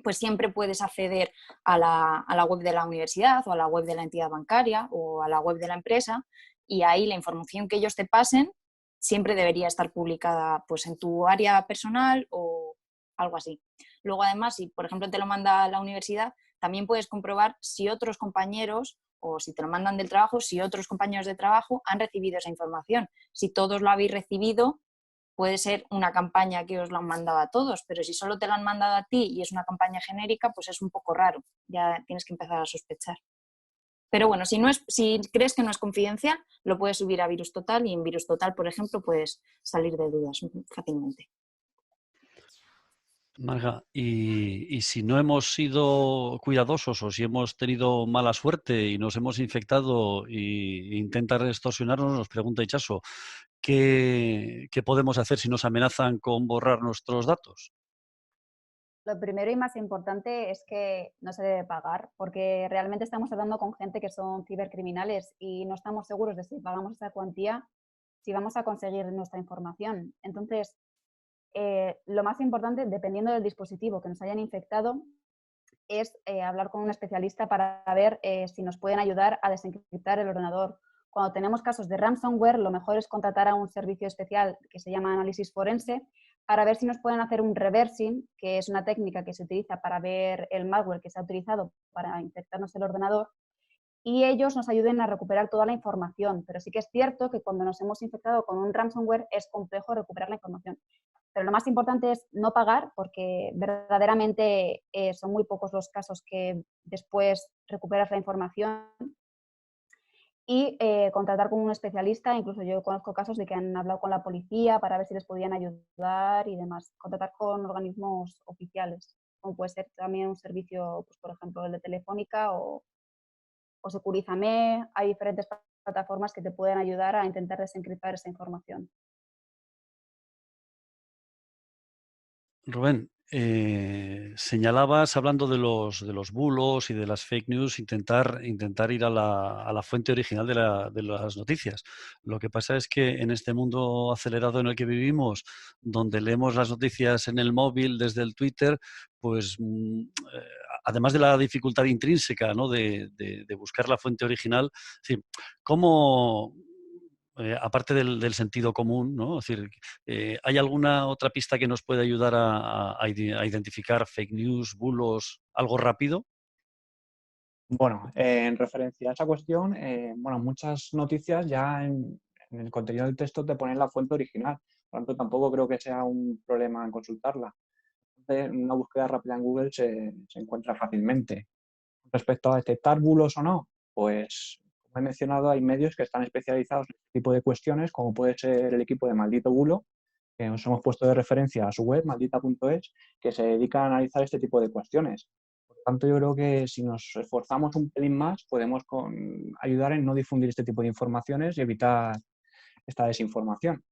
pues siempre puedes acceder a la web de la universidad o a la web de la entidad bancaria o a la web de la empresa, y ahí la información que ellos te pasen siempre debería estar publicada pues en tu área personal o algo así. Luego además, si por ejemplo te lo manda la universidad, también puedes comprobar si otros compañeros o si te lo mandan del trabajo, si otros compañeros de trabajo han recibido esa información. Si todos lo habéis recibido, puede ser una campaña que os lo han mandado a todos, pero si solo te lo han mandado a ti y es una campaña genérica, pues es un poco raro, ya tienes que empezar a sospechar. Pero bueno, si crees que no es confidencial, lo puedes subir a VirusTotal y en VirusTotal, por ejemplo, puedes salir de dudas fácilmente. Marga, y si no hemos sido cuidadosos o si hemos tenido mala suerte y nos hemos infectado e intentan extorsionarnos, nos pregunta Ichaso, ¿qué podemos hacer si nos amenazan con borrar nuestros datos? Lo primero y más importante es que no se debe pagar, porque realmente estamos hablando con gente que son cibercriminales y no estamos seguros de si pagamos esa cuantía, si vamos a conseguir nuestra información. Entonces, lo más importante, dependiendo del dispositivo que nos hayan infectado, es hablar con un especialista para ver si nos pueden ayudar a desencriptar el ordenador. Cuando tenemos casos de ransomware, lo mejor es contratar a un servicio especial que se llama análisis forense para ver si nos pueden hacer un reversing, que es una técnica que se utiliza para ver el malware que se ha utilizado para infectarnos el ordenador, y ellos nos ayuden a recuperar toda la información. Pero sí que es cierto que cuando nos hemos infectado con un ransomware es complejo recuperar la información. Pero lo más importante es no pagar, porque verdaderamente son muy pocos los casos que después recuperas la información, y contratar con un especialista. Incluso yo conozco casos de que han hablado con la policía para ver si les podían ayudar y demás. Contratar con organismos oficiales, como puede ser también un servicio, pues, por ejemplo, el de Telefónica o Securizame. Hay diferentes plataformas que te pueden ayudar a intentar desencriptar esa información. Rubén, señalabas, hablando de los bulos y de las fake news, intentar ir a la fuente original de las noticias. Lo que pasa es que en este mundo acelerado en el que vivimos, donde leemos las noticias en el móvil desde el Twitter, pues además de la dificultad intrínseca, ¿no?, de buscar la fuente original, es decir, ¿cómo, aparte del sentido común, ¿no? Es decir, ¿hay alguna otra pista que nos puede ayudar a identificar fake news, bulos, algo rápido? Bueno, en referencia a esa cuestión, bueno, muchas noticias ya en el contenido del texto te ponen la fuente original, por lo tanto tampoco creo que sea un problema en consultarla. Entonces, una búsqueda rápida en Google se encuentra fácilmente. Respecto a detectar bulos o no, pues Como he mencionado, hay medios que están especializados en este tipo de cuestiones, como puede ser el equipo de Maldito Bulo, que nos hemos puesto de referencia a su web, maldita.es, que se dedica a analizar este tipo de cuestiones. Por lo tanto, yo creo que si nos esforzamos un pelín más, podemos ayudar en no difundir este tipo de informaciones y evitar esta desinformación.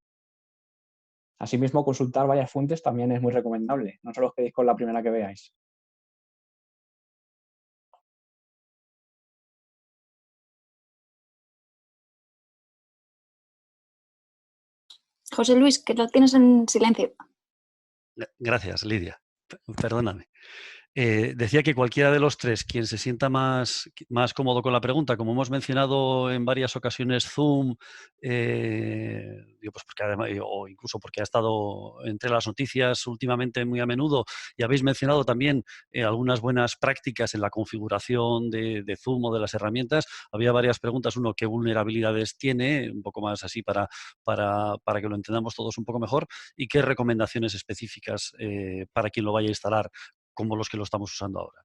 Asimismo, consultar varias fuentes también es muy recomendable. No solo os quedéis con la primera que veáis. José Luis, que lo tienes en silencio. Gracias, Lidia. Perdóname. Decía que cualquiera de los tres, quien se sienta más cómodo con la pregunta, como hemos mencionado en varias ocasiones Zoom, pues porque además, o incluso porque ha estado entre las noticias últimamente muy a menudo, y habéis mencionado también algunas buenas prácticas en la configuración de Zoom o de las herramientas. Había varias preguntas. Uno, ¿qué vulnerabilidades tiene? Un poco más así para que lo entendamos todos un poco mejor. ¿Y qué recomendaciones específicas para quien lo vaya a instalar, como los que lo estamos usando ahora?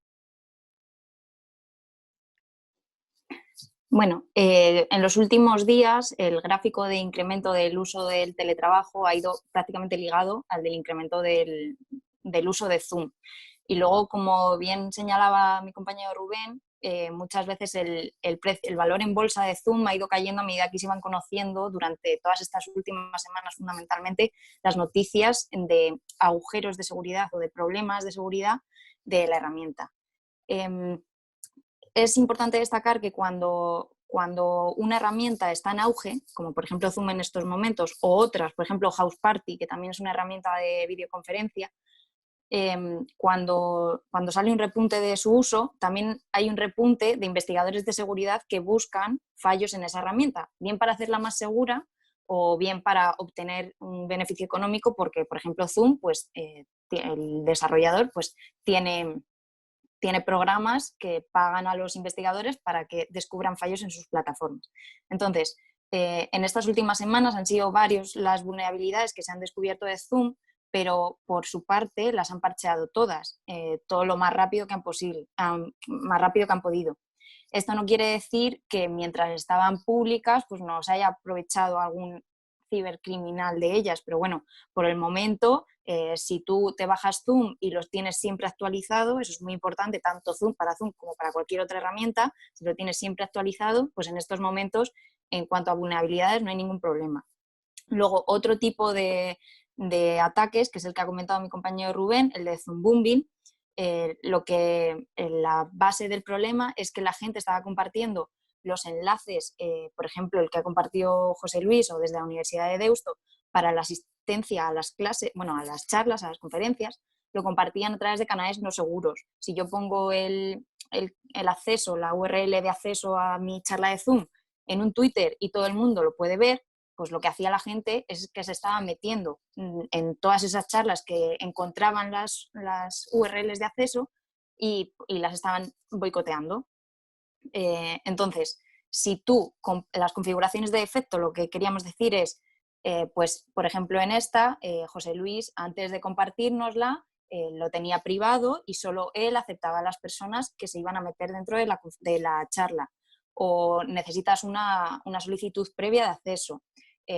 Bueno, en los últimos días el gráfico de incremento del uso del teletrabajo ha ido prácticamente ligado al del incremento del uso de Zoom. Y luego, como bien señalaba mi compañero Rubén, muchas veces el valor en bolsa de Zoom ha ido cayendo a medida que se iban conociendo durante todas estas últimas semanas, fundamentalmente, las noticias de agujeros de seguridad o de problemas de seguridad de la herramienta. Es importante destacar que cuando una herramienta está en auge, como por ejemplo Zoom en estos momentos, o otras, por ejemplo House Party, que también es una herramienta de videoconferencia, cuando sale un repunte de su uso, también hay un repunte de investigadores de seguridad que buscan fallos en esa herramienta, bien para hacerla más segura o bien para obtener un beneficio económico, porque, por ejemplo, Zoom, pues el desarrollador pues tiene programas que pagan a los investigadores para que descubran fallos en sus plataformas. Entonces, en estas últimas semanas han sido varias las vulnerabilidades que se han descubierto de Zoom, pero por su parte las han parcheado todas, todo lo más rápido que han podido. Esto no quiere decir que mientras estaban públicas pues no se haya aprovechado algún cibercriminal de ellas, pero bueno, por el momento, si tú te bajas Zoom y los tienes siempre actualizado, eso es muy importante, tanto para Zoom como para cualquier otra herramienta, si lo tienes siempre actualizado, pues en estos momentos, en cuanto a vulnerabilidades, no hay ningún problema. Luego, otro tipo de ataques, que es el que ha comentado mi compañero Rubén, el de Zoom Bombing, la base del problema es que la gente estaba compartiendo los enlaces, por ejemplo, el que ha compartido José Luis o desde la Universidad de Deusto para la asistencia a las clases, bueno, a las charlas, a las conferencias, lo compartían a través de canales no seguros. Si yo pongo el acceso, la URL de acceso a mi charla de Zoom en un Twitter y todo el mundo lo puede ver, pues lo que hacía la gente es que se estaba metiendo en todas esas charlas que encontraban las URLs de acceso y las estaban boicoteando. Entonces, si tú, con las configuraciones de efecto, lo que queríamos decir es, pues, por ejemplo, en esta, José Luis, antes de compartirnosla, lo tenía privado y solo él aceptaba a las personas que se iban a meter dentro de la charla. O necesitas una solicitud previa de acceso.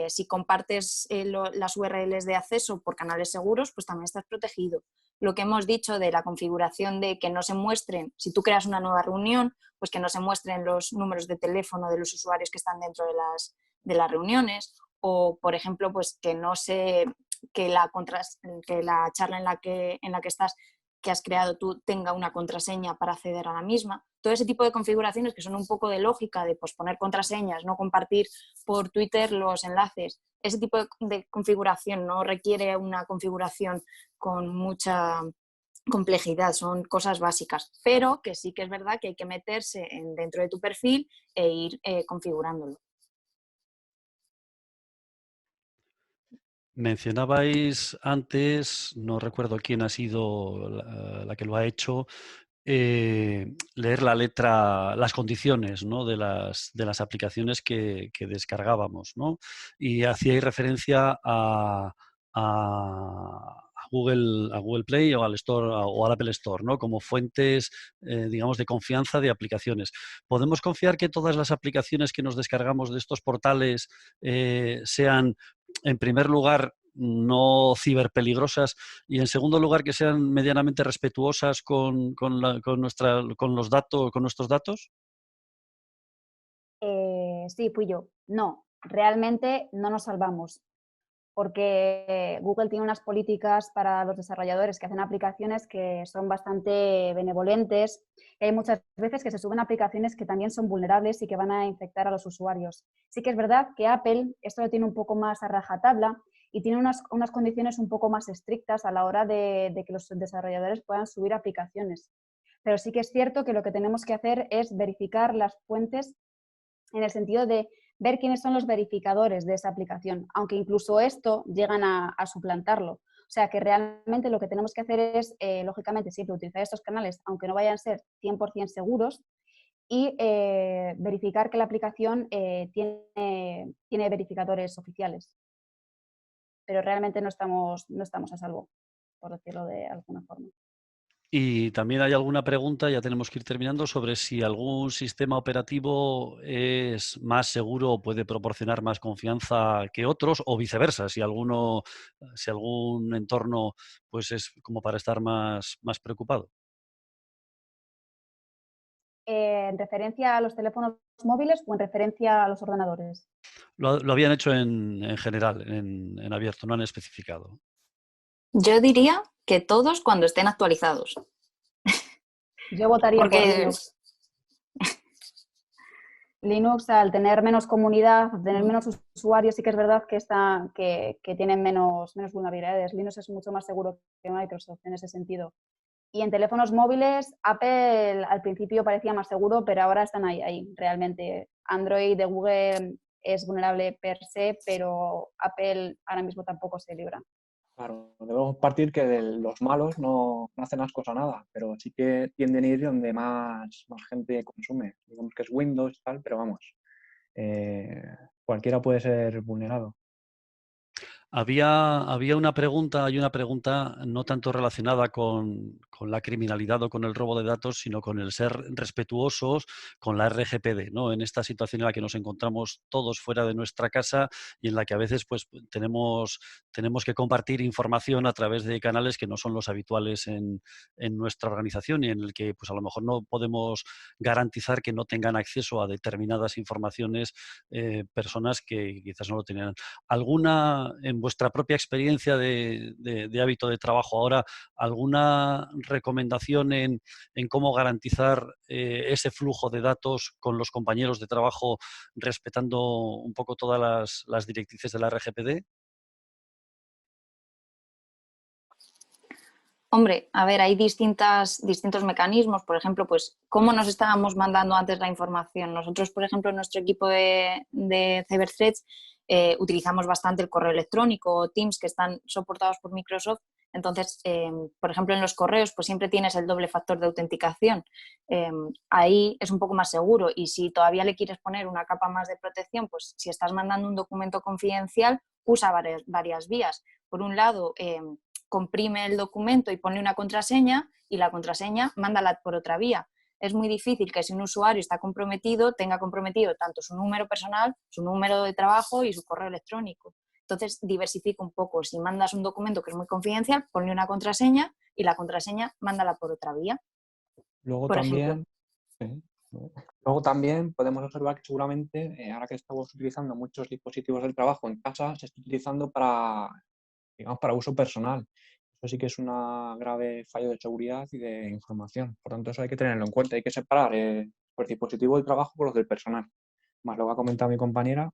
Si compartes las URLs de acceso por canales seguros, pues también estás protegido. Lo que hemos dicho de la configuración de que no se muestren, si tú creas una nueva reunión, pues que no se muestren los números de teléfono de los usuarios que están dentro de las reuniones, o por ejemplo, pues que la charla en la que estás, que has creado tú, tenga una contraseña para acceder a la misma. Todo ese tipo de configuraciones que son un poco de lógica, de pues, poner contraseñas, no compartir por Twitter los enlaces. Ese tipo de configuración no requiere una configuración con mucha complejidad, son cosas básicas, pero que sí que es verdad que hay que meterse dentro de tu perfil e ir configurándolo. Mencionabais antes, no recuerdo quién ha sido la que lo ha hecho, leer la letra, las condiciones, ¿no?, de las aplicaciones que descargábamos, ¿no? Y hacíais referencia a Google Play o al Store o al Apple Store, ¿no? Como fuentes, digamos, de confianza de aplicaciones. ¿Podemos confiar que todas las aplicaciones que nos descargamos de estos portales sean, en primer lugar, no ciberpeligrosas y, en segundo lugar, que sean medianamente respetuosas con los datos, con nuestros datos? Sí, fui yo. No, realmente no nos salvamos, porque Google tiene unas políticas para los desarrolladores que hacen aplicaciones que son bastante benevolentes. Y hay muchas veces que se suben aplicaciones que también son vulnerables y que van a infectar a los usuarios. Sí que es verdad que Apple esto lo tiene un poco más a rajatabla y tiene unas condiciones un poco más estrictas a la hora de que los desarrolladores puedan subir aplicaciones. Pero sí que es cierto que lo que tenemos que hacer es verificar las fuentes en el sentido de ver quiénes son los verificadores de esa aplicación, aunque incluso esto llegan a suplantarlo. O sea que realmente lo que tenemos que hacer es, lógicamente, siempre utilizar estos canales, aunque no vayan a ser 100% seguros, y verificar que la aplicación tiene verificadores oficiales. Pero realmente no estamos a salvo, por decirlo de alguna forma. Y también hay alguna pregunta, ya tenemos que ir terminando, sobre si algún sistema operativo es más seguro o puede proporcionar más confianza que otros, o viceversa, si algún entorno pues es como para estar más preocupado. ¿En referencia a los teléfonos móviles o en referencia a los ordenadores? Lo habían hecho en general, en abierto, no han especificado. Yo diría que todos cuando estén actualizados. Yo votaría por Porque Linux. Linux, al tener menos comunidad, tener menos usuarios, sí que es verdad que tienen menos vulnerabilidades. Linux es mucho más seguro que Microsoft en ese sentido. Y en teléfonos móviles, Apple al principio parecía más seguro, pero ahora están ahí. Realmente Android de Google es vulnerable per se, pero Apple ahora mismo tampoco se libra. Claro, debemos partir que los malos no hacen ascos a nada, pero sí que tienden a ir donde más gente consume. Digamos que es Windows y tal, pero vamos, cualquiera puede ser vulnerado. Había una pregunta, hay una pregunta no tanto relacionada con la criminalidad o con el robo de datos, sino con el ser respetuosos con la RGPD, ¿no? En esta situación en la que nos encontramos todos fuera de nuestra casa y en la que a veces pues, tenemos que compartir información a través de canales que no son los habituales en nuestra organización y en el que pues, a lo mejor no podemos garantizar que no tengan acceso a determinadas informaciones personas que quizás no lo tenían. ¿Alguna, en vuestra propia experiencia de hábito de trabajo ahora, alguna recomendación en cómo garantizar ese flujo de datos con los compañeros de trabajo respetando un poco todas las directrices de la RGPD? hombre, a ver, hay distintos mecanismos. Por ejemplo, pues, ¿cómo nos estábamos mandando antes la información? Nosotros, por ejemplo, en nuestro equipo de Cyberthreats utilizamos bastante el correo electrónico o Teams, que están soportados por Microsoft. Entonces, por ejemplo, en los correos, pues siempre tienes el doble factor de autenticación. Ahí es un poco más seguro. Y si todavía le quieres poner una capa más de protección, pues si estás mandando un documento confidencial, usa varias vías. Por un lado, comprime el documento y ponle una contraseña, y la contraseña mándala por otra vía. Es muy difícil que si un usuario está comprometido, tenga comprometido tanto su número personal, su número de trabajo y su correo electrónico. Entonces, diversifica un poco. Si mandas un documento que es muy confidencial, ponle una contraseña y la contraseña mándala por otra vía. Luego Por ejemplo. también, sí, luego también podemos observar que seguramente, ahora que estamos utilizando muchos dispositivos del trabajo en casa, se está utilizando para uso personal. Eso sí que es un grave fallo de seguridad y de información. Por tanto, eso hay que tenerlo en cuenta. Hay que separar los dispositivos del trabajo con los del personal. Más lo que ha comentado mi compañera.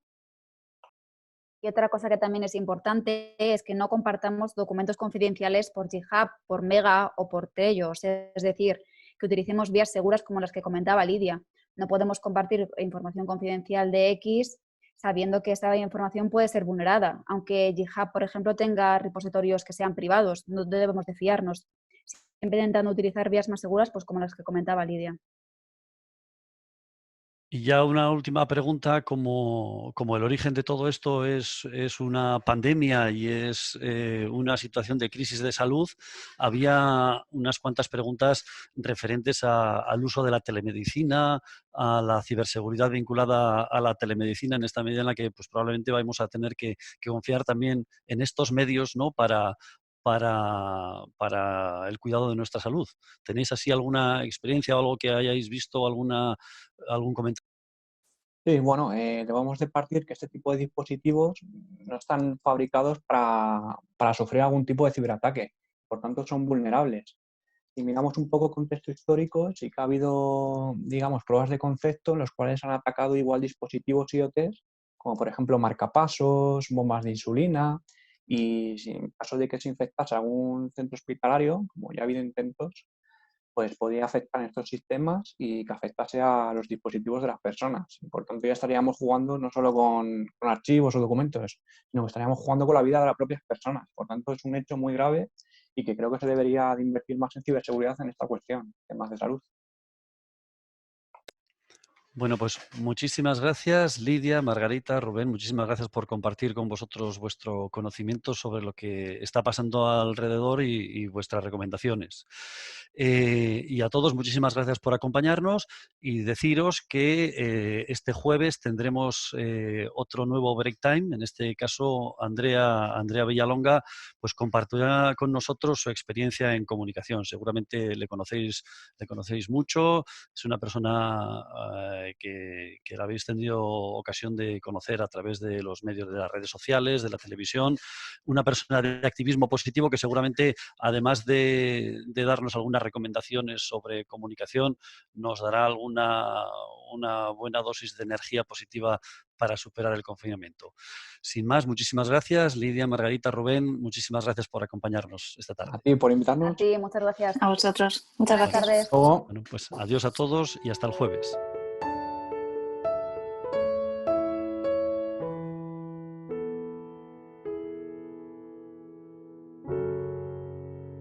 Y otra cosa que también es importante es que no compartamos documentos confidenciales por GitHub, por Mega o por Trello. Es decir, que utilicemos vías seguras como las que comentaba Lidia. No podemos compartir información confidencial de X sabiendo que esta información puede ser vulnerada. Aunque GitHub, por ejemplo, tenga repositorios que sean privados, no debemos de fiarnos. Siempre intentando utilizar vías más seguras, pues como las que comentaba Lidia. Y ya una última pregunta, como el origen de todo esto es una pandemia y es una situación de crisis de salud, había unas cuantas preguntas referentes al uso de la telemedicina, a la ciberseguridad vinculada a la telemedicina, en esta medida en la que pues, probablemente vamos a tener que confiar también en estos medios, ¿no? para el cuidado de nuestra salud. ¿Tenéis así alguna experiencia o algo que hayáis visto, algún comentario? Sí, bueno, debemos de partir que este tipo de dispositivos no están fabricados para sufrir algún tipo de ciberataque, por tanto son vulnerables. Si miramos un poco contexto histórico, sí que ha habido, digamos, pruebas de concepto en los cuales han atacado igual dispositivos IoTs, como por ejemplo marcapasos, bombas de insulina, y si en caso de que se infectase algún centro hospitalario, como ya ha habido intentos, pues podría afectar estos sistemas y que afectase a los dispositivos de las personas. Y por tanto, ya estaríamos jugando no solo con archivos o documentos, sino que estaríamos jugando con la vida de las propias personas. Por tanto, es un hecho muy grave y que creo que se debería de invertir más en ciberseguridad en esta cuestión, temas de salud. Bueno, pues muchísimas gracias, Lidia, Margarita, Rubén, muchísimas gracias por compartir con vosotros vuestro conocimiento sobre lo que está pasando alrededor y vuestras recomendaciones. Y a todos, muchísimas gracias por acompañarnos y deciros que este jueves tendremos otro nuevo break time. En este caso, Andrea Villalonga pues compartirá con nosotros su experiencia en comunicación. Seguramente le conocéis mucho. Es una persona que la habéis tenido ocasión de conocer a través de los medios de las redes sociales, de la televisión, una persona de activismo positivo que seguramente, además de darnos algunas recomendaciones sobre comunicación, nos dará una buena dosis de energía positiva para superar el confinamiento. Sin más, muchísimas gracias, Lidia, Margarita, Rubén, muchísimas gracias por acompañarnos esta tarde. A ti por invitarnos. A ti, muchas gracias. A vosotros. Muchas Buenas gracias. tardes. Luego. Bueno, pues adiós a todos y hasta el jueves.